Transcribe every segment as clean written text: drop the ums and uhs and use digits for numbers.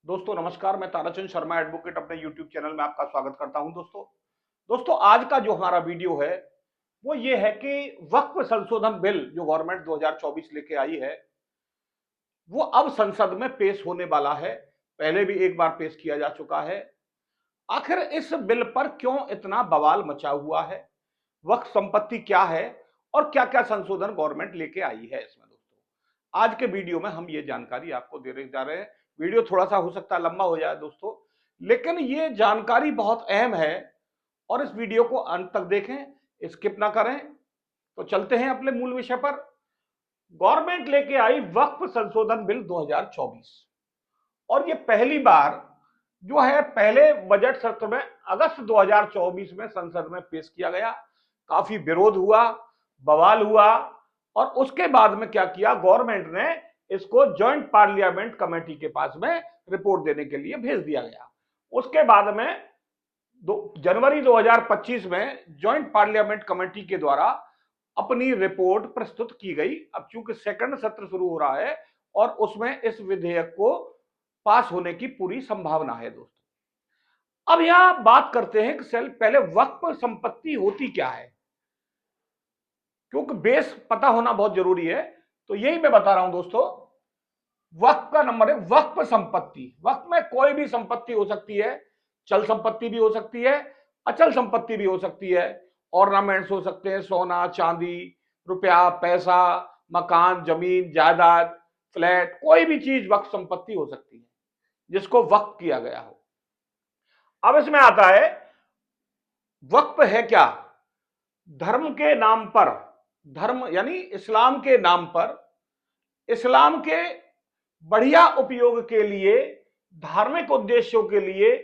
दोस्तों नमस्कार, मैं ताराचंद शर्मा एडवोकेट अपने YouTube चैनल में आपका स्वागत करता हूं। दोस्तों आज का जो हमारा वीडियो है वो ये है कि वक्फ संशोधन बिल जो गवर्नमेंट 2024 लेके आई है वो अब संसद में पेश होने वाला है। पहले भी एक बार पेश किया जा चुका है। आखिर इस बिल पर क्यों इतना बवाल मचा हुआ है, वक्फ संपत्ति क्या है और क्या क्या संशोधन गवर्नमेंट लेके आई है इसमें। दोस्तों आज के वीडियो में हम ये जानकारी आपको देने जा रहे हैं। वीडियो थोड़ा सा हो सकता है लंबा हो जाए दोस्तों, लेकिन ये जानकारी बहुत अहम है और इस वीडियो को अंत तक देखें, स्किप ना करें। तो चलते हैं अपने मूल विषय पर। गवर्नमेंट लेके आई वक्फ संशोधन बिल 2024 और ये पहली बार जो है पहले बजट सत्र में अगस्त 2024 में संसद में पेश किया गया। काफी विरोध हुआ, बवाल हुआ और उसके बाद में क्या किया, गवर्नमेंट ने इसको जॉइंट पार्लियामेंट कमेटी के पास में रिपोर्ट देने के लिए भेज दिया गया। उसके बाद में जनवरी 2025 में जॉइंट पार्लियामेंट कमेटी के द्वारा अपनी रिपोर्ट प्रस्तुत की गई। अब चूंकि सेकंड सत्र शुरू हो रहा है और उसमें इस विधेयक को पास होने की पूरी संभावना है। दोस्तों अब यह बात करते हैं कि पहले वक्फ संपत्ति होती क्या है, क्योंकि बेस पता होना बहुत जरूरी है। तो यही मैं बता रहा हूं दोस्तों। वक्फ का नंबर है वक्फ संपत्ति। वक्फ में कोई भी संपत्ति हो सकती है, चल संपत्ति भी हो सकती है, अचल संपत्ति भी हो सकती है, ऑर्नामेंट्स हो सकते हैं, सोना चांदी, रुपया, पैसा, मकान, जमीन, जायदाद, फ्लैट, कोई भी चीज वक्फ संपत्ति हो सकती है जिसको वक्फ किया गया हो। अब इसमें आता है वक्फ है क्या, धर्म के नाम पर, धर्म यानी इस्लाम के नाम पर, इस्लाम के बढ़िया उपयोग के लिए, धार्मिक उद्देश्यों के लिए,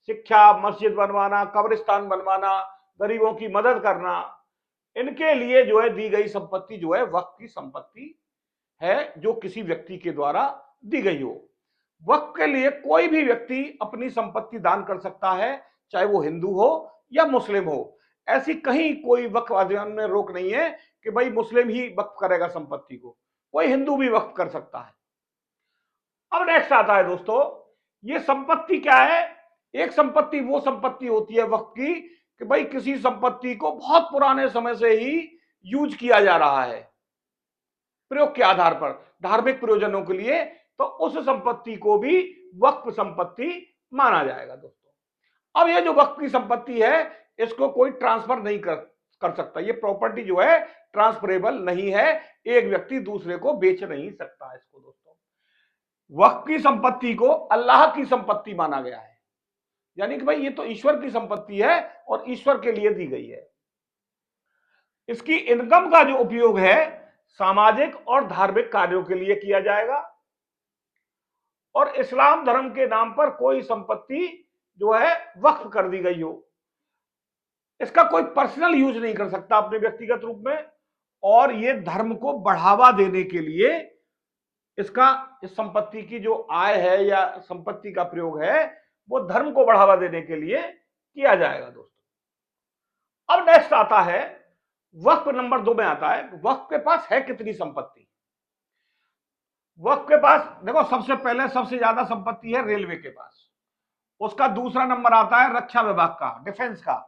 शिक्षा, मस्जिद बनवाना, कब्रिस्तान बनवाना, गरीबों की मदद करना, इनके लिए जो है दी गई संपत्ति जो है वक्फ की संपत्ति है, जो किसी व्यक्ति के द्वारा दी गई हो। वक्फ के लिए कोई भी व्यक्ति अपनी संपत्ति दान कर सकता है, चाहे वो हिंदू हो या मुस्लिम हो। ऐसी कहीं कोई वक्फ अधिनियम में रोक नहीं है कि भाई मुस्लिम ही वक्फ करेगा संपत्ति को, कोई हिंदू भी वक्फ कर सकता है। अब नेक्स्ट आता है दोस्तों, ये संपत्ति क्या है। एक संपत्ति वो संपत्ति होती है वक्फ की कि भाई किसी संपत्ति को बहुत पुराने समय से ही यूज किया जा रहा है प्रयोग के आधार पर, धार्मिक प्रयोजनों के लिए, तो उस संपत्ति को भी वक्फ संपत्ति माना जाएगा। दोस्तों अब ये जो वक्फ की संपत्ति है इसको कोई ट्रांसफर नहीं कर सकता। ये प्रॉपर्टी जो है ट्रांसफरेबल नहीं है, एक व्यक्ति दूसरे को बेच नहीं सकता इसको। दोस्तों वक्फ की संपत्ति को अल्लाह की संपत्ति माना गया है, यानी कि भाई ये तो ईश्वर की संपत्ति है और ईश्वर के लिए दी गई है। इसकी इनकम का जो उपयोग है सामाजिक और धार्मिक कार्यों के लिए किया जाएगा और इस्लाम धर्म के नाम पर कोई संपत्ति जो है वक्फ कर दी गई हो, इसका कोई पर्सनल यूज नहीं कर सकता अपने व्यक्तिगत रूप में, और ये धर्म को बढ़ावा देने के लिए इसका, इस संपत्ति की जो आय है या संपत्ति का प्रयोग है वो धर्म को बढ़ावा देने के लिए किया जाएगा। दोस्तों अब नेक्स्ट आता है वक्फ नंबर 2 में आता है वक्फ के पास है कितनी संपत्ति। वक्फ के पास देखो, सबसे पहले सबसे ज्यादा संपत्ति है रेलवे के पास, उसका दूसरा नंबर आता है रक्षा विभाग का, डिफेंस का,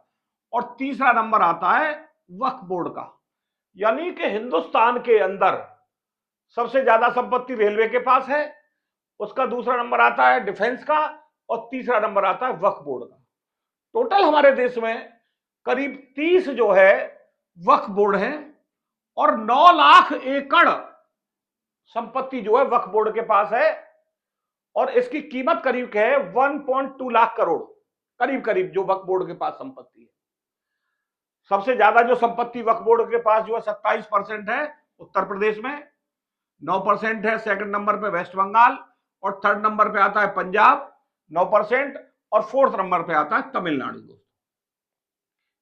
और तीसरा नंबर आता है वक्फ बोर्ड का। यानी कि हिंदुस्तान के अंदर सबसे ज्यादा संपत्ति रेलवे के पास है, उसका दूसरा नंबर आता है डिफेंस का और तीसरा नंबर आता है वक्फ बोर्ड का। टोटल हमारे देश में करीब 30 जो है वक्फ बोर्ड है और 9 लाख एकड़ संपत्ति जो है वक्फ बोर्ड के पास है और इसकी कीमत करीब है 1.2 लाख करोड़ करीब जो वक्फ बोर्ड के पास संपत्ति है। सबसे ज्यादा जो संपत्ति वक्फ बोर्ड के पास जो है 27% है उत्तर प्रदेश में, 9% है सेकंड नंबर पे वेस्ट बंगाल, और थर्ड नंबर पे आता है पंजाब 9%, और फोर्थ नंबर पे आता है तमिलनाडु।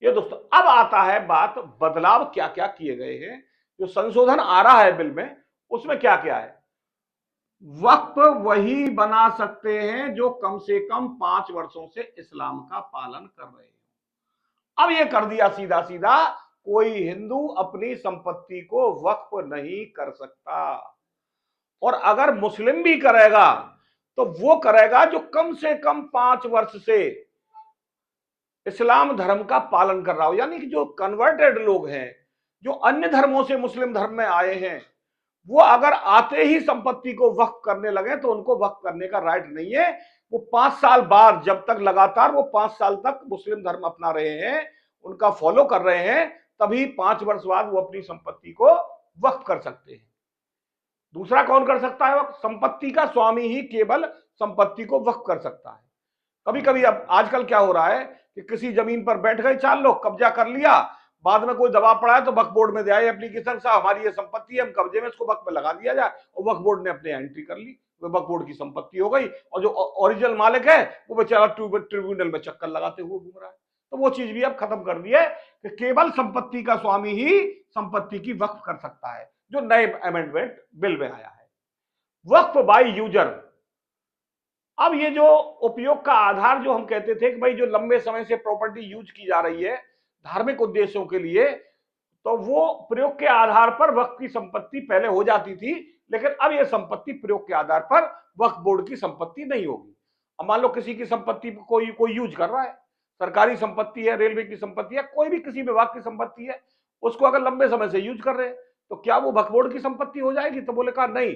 ये दोस्तों अब आता है बात, बदलाव क्या क्या किए गए हैं, जो संशोधन आ रहा है बिल में उसमें क्या क्या है। वक्फ वही बना सकते हैं जो कम से कम 5 वर्षों से इस्लाम का पालन कर रहे हैं। अब ये कर दिया सीधा सीधा, कोई हिंदू अपनी संपत्ति को वक्फ नहीं कर सकता, और अगर मुस्लिम भी करेगा तो वो करेगा जो कम से कम 5 वर्ष से इस्लाम धर्म का पालन कर रहा हो। यानी कि जो कन्वर्टेड लोग हैं, जो अन्य धर्मों से मुस्लिम धर्म में आए हैं, वो अगर आते ही संपत्ति को वक्फ करने लगे तो उनको वक्फ करने का राइट नहीं है। वो 5 साल बाद, जब तक लगातार वो 5 साल तक मुस्लिम धर्म अपना रहे हैं, उनका फॉलो कर रहे हैं, तभी 5 वर्ष बाद वो अपनी संपत्ति को वक्फ कर सकते हैं। दूसरा कौन कर सकता है? संपत्ति का स्वामी ही केवल संपत्ति को वक्फ कर सकता है। कभी कभी अब आजकल क्या हो रहा है कि किसी जमीन पर बैठ गए 4 लोग, कब्जा कर लिया, बाद में कोई दबाव पड़ा है तो वक्फ बोर्ड में दे आए एप्लीकेशन, साहब हमारी ये संपत्ति है, हम कब्जे में, इसको वक्फ में लगा दिया जाए, और वक्फ बोर्ड ने अपने एंट्री कर ली, वो वक्फ बोर्ड की संपत्ति हो गई, और जो ओरिजिनल मालिक है वो बेचारा ट्रिब्यूनल में चक्कर लगाते हुए घूम रहा है। तो वो चीज भी अब खत्म कर दी है कि केवल संपत्ति का स्वामी ही संपत्ति की वक्फ कर सकता है, जो नए अमेंडमेंट बिल में आया है। वक्फ बाय यूजर, अब ये जो उपयोग का आधार जो हम कहते थे कि भाई जो लंबे समय से प्रॉपर्टी यूज की जा रही है धार्मिक उद्देश्यों के लिए, तो वो प्रयोग के आधार पर वक्फ की संपत्ति पहले हो जाती थी, लेकिन अब ये संपत्ति प्रयोग के आधार पर वक्फ बोर्ड की संपत्ति नहीं होगी। अब मान लो किसी की संपत्ति कोई यूज कर रहा है, सरकारी संपत्ति है, रेलवे की संपत्ति है, कोई भी किसी विभाग की संपत्ति है, उसको अगर लंबे समय से यूज कर रहे हैं तो क्या वो वक्फ बोर्ड की संपत्ति हो जाएगी? तो बोले कहा नहीं,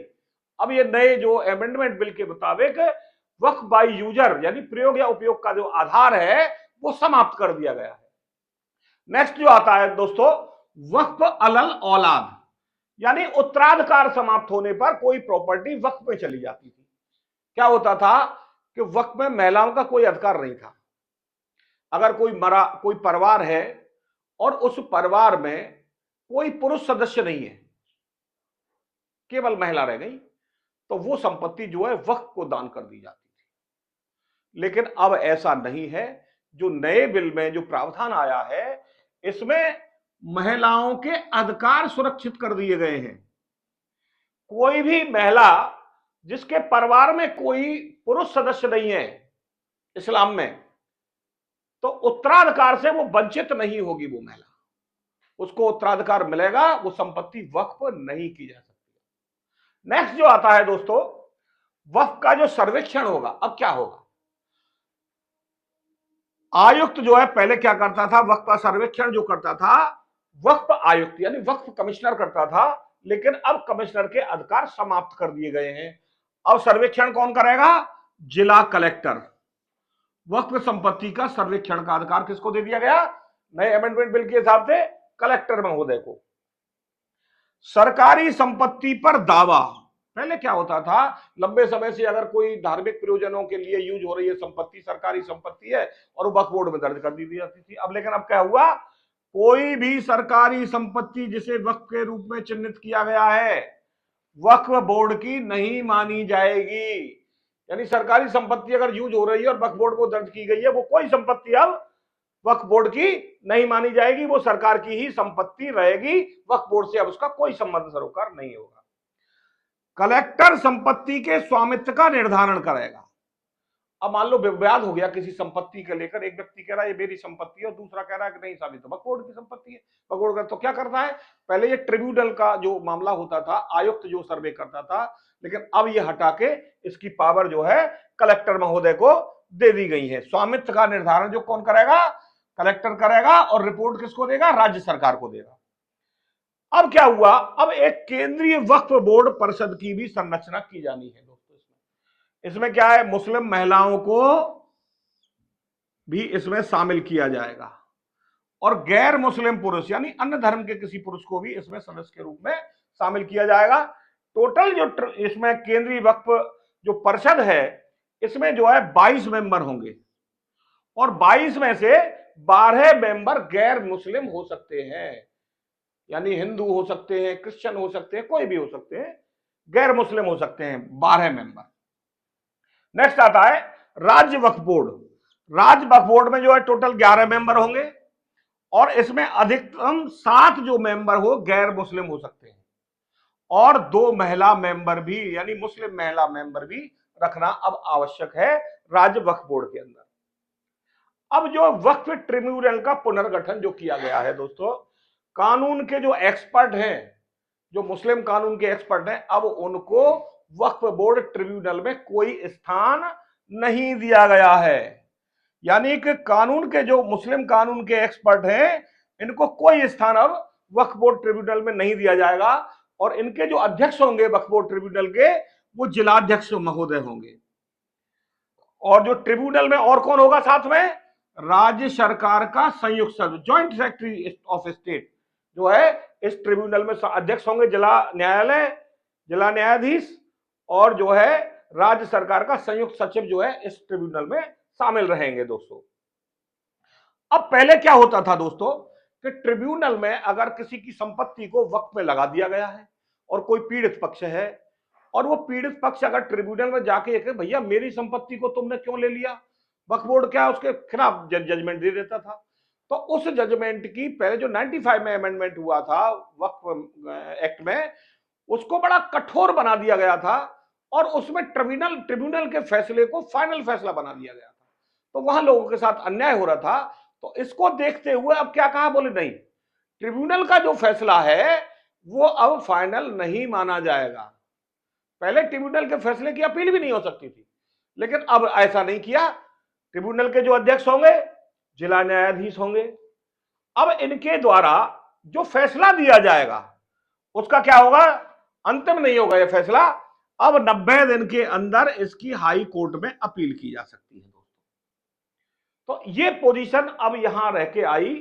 अब ये नए जो अमेंडमेंट बिल के मुताबिक वक्फ बाय यूजर यानी प्रयोग या उपयोग का जो आधार है वो समाप्त कर दिया गया है। नेक्स्ट जो आता है दोस्तों, वक्फ अलल औलाद, यानी उत्तराधिकार समाप्त होने पर कोई प्रॉपर्टी वक्फ में चली जाती थी। क्या होता था कि वक्फ में महिलाओं का कोई अधिकार नहीं था। अगर कोई परिवार है और उस परिवार में कोई पुरुष सदस्य नहीं है, केवल महिला रह गई, तो वो संपत्ति जो है वक्फ को दान कर दी जाती थी। लेकिन अब ऐसा नहीं है। जो नए बिल में जो प्रावधान आया है, इसमें महिलाओं के अधिकार सुरक्षित कर दिए गए हैं। कोई भी महिला जिसके परिवार में कोई पुरुष सदस्य नहीं है इस्लाम में, तो उत्तराधिकार से वो वंचित नहीं होगी। वो महिला, उसको उत्तराधिकार मिलेगा, वो संपत्ति वक्फ नहीं की जा सकती। नेक्स्ट जो आता है दोस्तों, वक्फ का जो सर्वेक्षण होगा। अब क्या होगा? आयुक्त जो है पहले क्या करता था, वक्फ का सर्वेक्षण जो करता था वक्फ आयुक्त यानी वक्फ कमिश्नर करता था, लेकिन अब कमिश्नर के अधिकार समाप्त कर दिए गए हैं। अब सर्वेक्षण कौन करेगा? जिला कलेक्टर। वक्फ संपत्ति का सर्वेक्षण का अधिकार किसको दे दिया गया? नए अमेंडमेंट बिल के हिसाब से कलेक्टर महोदय को। सरकारी संपत्ति पर दावा, पहले क्या होता था, लंबे समय से अगर कोई धार्मिक प्रयोजनों के लिए यूज हो रही है संपत्ति, सरकारी संपत्ति है, और वो वक्फ बोर्ड में दर्ज कर दी जाती थी। अब लेकिन अब क्या हुआ, कोई भी सरकारी संपत्ति जिसे वक्फ के रूप में चिन्हित किया गया है वक्फ बोर्ड की नहीं मानी जाएगी। यानी सरकारी संपत्ति अगर यूज हो रही है और वक्फ बोर्ड को दर्ज की गई है, वो कोई संपत्ति अब वक्फ बोर्ड की नहीं मानी जाएगी, वो सरकार की ही संपत्ति रहेगी। वक्फ बोर्ड से अब उसका कोई संबंध सरोकार नहीं होगा। कलेक्टर संपत्ति के स्वामित्व का निर्धारण करेगा। अब मान लो विवाद हो गया किसी संपत्ति को लेकर, एक व्यक्ति कह रहा है ये मेरी संपत्ति है और दूसरा कह रहा है कि नहीं साहब ये तो वक्फ बोर्ड की संपत्ति है। वक्फ बोर्ड तो क्या करता है, पहले ये ट्रिब्यूनल का जो मामला होता था, आयुक्त जो सर्वे करता था, लेकिन अब ये हटा के इसकी पावर जो है कलेक्टर महोदय को दे दी गई है। स्वामित्व का निर्धारण जो कौन करेगा? कलेक्टर करेगा, और रिपोर्ट किसको देगा? राज्य सरकार को देगा। अब क्या हुआ, अब एक केंद्रीय वक्फ बोर्ड परिषद की भी संरचना की जानी है दोस्तों। इसमें क्या है, मुस्लिम महिलाओं को भी इसमें शामिल किया जाएगा, और गैर मुस्लिम पुरुष यानी अन्य धर्म के किसी पुरुष को भी इसमें सदस्य के रूप में शामिल किया जाएगा। टोटल जो इसमें केंद्रीय वक्फ जो परिषद है, इसमें जो है 22 मेंबर होंगे, और 22 में से 12 मेंबर गैर मुस्लिम हो सकते हैं, यानी हिंदू हो सकते हैं, क्रिश्चियन हो सकते हैं, कोई भी हो सकते हैं, गैर मुस्लिम हो सकते हैं 12 मेंबर। नेक्स्ट आता है राज्य वक्फ बोर्ड। राज्य वक्फ बोर्ड में जो है टोटल 11 मेंबर होंगे, और इसमें अधिकतम 7 जो मेंबर हो गैर मुस्लिम हो सकते हैं, और 2 महिला मेंबर भी यानी मुस्लिम महिला मेंबर भी रखना अब आवश्यक है राज्य वक्फ बोर्ड के अंदर। अब जो वक्फ ट्रिब्यूनल का पुनर्गठन जो किया गया है दोस्तों, कानून के जो एक्सपर्ट हैं, जो मुस्लिम कानून के एक्सपर्ट हैं, अब उनको वक्फ बोर्ड ट्रिब्यूनल में कोई स्थान नहीं दिया गया है। यानी कि कानून के जो मुस्लिम कानून के एक्सपर्ट हैं, इनको कोई स्थान अब वक्फ बोर्ड ट्रिब्यूनल में नहीं दिया जाएगा, और इनके जो अध्यक्ष होंगे वक्फ बोर्ड ट्रिब्यूनल के, वो जिलाध्यक्ष महोदय होंगे। और जो ट्रिब्यूनल में और कौन होगा साथ में, राज्य सरकार का संयुक्त सदस्य, ज्वाइंट सेक्रेटरी ऑफ स्टेट जो है इस ट्रिब्यूनल में अध्यक्ष होंगे, जिला न्यायालय, जिला न्यायाधीश, और जो है राज्य सरकार का संयुक्त सचिव जो है इस ट्रिब्यूनल में शामिल रहेंगे। दोस्तों अब पहले क्या होता था दोस्तों, कि ट्रिब्यूनल में अगर किसी की संपत्ति को वक्फ में लगा दिया गया है और कोई पीड़ित पक्ष है, और वो पीड़ित पक्ष अगर ट्रिब्यूनल में जाके कहे भैया मेरी संपत्ति को तुमने क्यों ले लिया, वक्फ बोर्ड क्या उसके खिलाफ जजमेंट दे देता था। तो उस जजमेंट की पहले जो 95 में अमेंडमेंट हुआ था वक्फ एक्ट में, उसको बड़ा कठोर बना दिया गया था, और उसमें ट्रिब्यूनल के फैसले को फाइनल फैसला बना दिया गया था। तो वहां लोगों के साथ अन्याय हो रहा था। तो इसको देखते हुए अब क्या कहा, बोले नहीं, ट्रिब्यूनल का जो फैसला है वो अब फाइनल नहीं माना जाएगा। पहले ट्रिब्यूनल के फैसले की अपील भी नहीं हो सकती थी, लेकिन अब ऐसा नहीं किया। ट्रिब्यूनल के जो अध्यक्ष होंगे जिला न्यायाधीश होंगे। अब इनके द्वारा जो फैसला दिया जाएगा उसका क्या होगा, अंतिम नहीं होगा यह फैसला, अब 90 दिन के अंदर इसकी हाई कोर्ट में अपील की जा सकती है। तो ये पोजीशन अब यहां रह के आई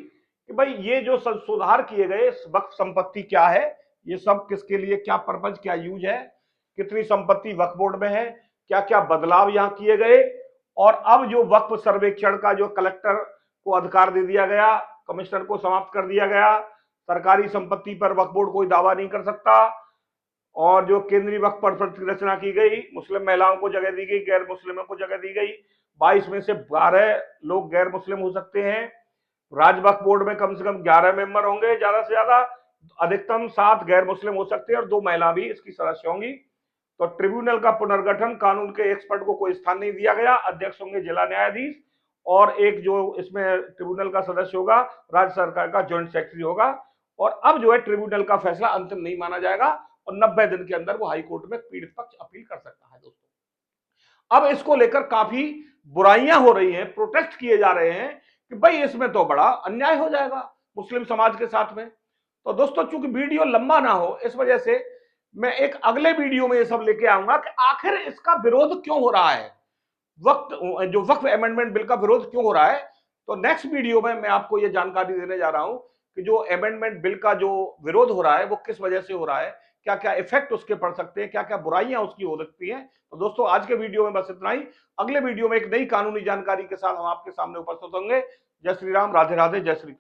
कि भाई ये जो सुधार किए गए, वक्फ संपत्ति क्या है, ये सब किसके लिए, क्या पर्पज, क्या यूज है, कितनी संपत्ति वक्फ बोर्ड में है, क्या क्या बदलाव यहां किए गए। और अब जो वक्फ सर्वेक्षण का जो कलेक्टर को अधिकार दे दिया गया, कमिश्नर को समाप्त कर दिया गया, सरकारी संपत्ति पर वक्फ बोर्ड कोई दावा नहीं कर सकता। और जो केंद्रीय वक्फ परिषद की रचना की गई, मुस्लिम महिलाओं को जगह दी गई, गैर मुस्लिमों को जगह दी गई, 22 में से 12 लोग गैर मुस्लिम हो सकते हैं। राज्य वक्फ बोर्ड में कम से कम 11 मेंबर होंगे, ज्यादा से ज्यादा, अधिकतम 7 गैर मुस्लिम हो सकते हैं और 2 महिला भी इसकी सदस्य होंगी। तो ट्रिब्यूनल का पुनर्गठन, कानून के एक्सपर्ट को कोई स्थान नहीं दिया गया, अध्यक्ष होंगे जिला न्यायाधीश, और एक जो इसमें ट्रिब्यूनल का सदस्य होगा राज्य सरकार का ज्वाइंट सेक्रेटरी होगा। और अब जो है ट्रिब्यूनल का फैसला अंतिम नहीं माना जाएगा, और 90 दिन के अंदर वो हाई कोर्ट में पीड़ित पक्ष अपील कर सकता है। दोस्तों अब इसको लेकर काफी बुराइयां हो रही हैं, प्रोटेस्ट किए जा रहे हैं कि भाई इसमें तो बड़ा अन्याय हो जाएगा मुस्लिम समाज के साथ में। तो दोस्तों चूंकि वीडियो लंबा ना हो, इस वजह से मैं एक अगले वीडियो में ये सब लेके आऊंगा कि आखिर इसका विरोध क्यों हो रहा है, जो वक्फ अमेंडमेंट बिल का विरोध क्यों हो रहा है। तो नेक्स्ट वीडियो में मैं आपको ये जानकारी देने जा रहा हूं कि जो अमेंडमेंट बिल का जो विरोध हो रहा है वो किस वजह से हो रहा है, क्या क्या इफेक्ट उसके पड़ सकते हैं, क्या क्या बुराइयां उसकी हो सकती हैं। तो दोस्तों आज के वीडियो में बस इतना ही। अगले वीडियो में एक नई कानूनी जानकारी के साथ हम आपके सामने उपस्थित होंगे। जय श्री राम, राधे राधे, जय श्री कृष्ण।